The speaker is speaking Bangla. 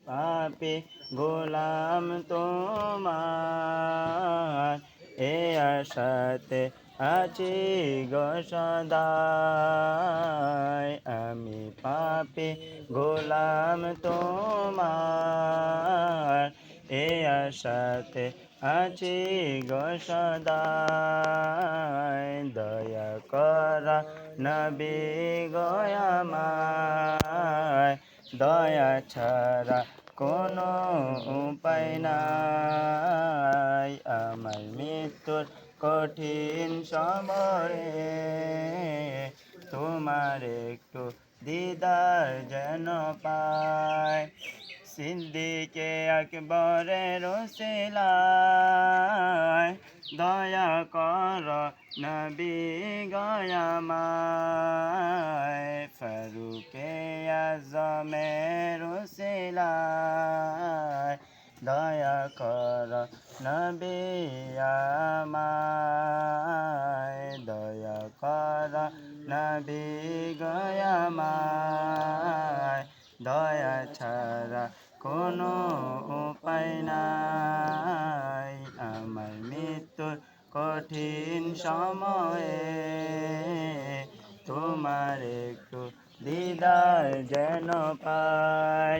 পাপী গোলাম তোমার, এ আশাতে আছি গো সদাই। আমি পাপী গোলাম তোমার, এ আশাতে আছি গো সদাই। দয়া করা নবী গো আমায়, দয়া ছাড়া কোনো উপায় নাই। আমার মৃত্যুর কঠিন সময়ে তোমার একটু দিদার যেন পায়। সিদ্দিকে আকবরের ওসিলায় দয়া কর নবী গো আমায়। ফারুকে আজমের ওসিলায় দয়া কর নবী আমায়। দয়া কর নবী গো আমায়, দয়া ছাড়া কোনো উপায় নাই। আমার মৃত্যুর কঠিন সময়ে তোমার একটু দিদার যেন পাই।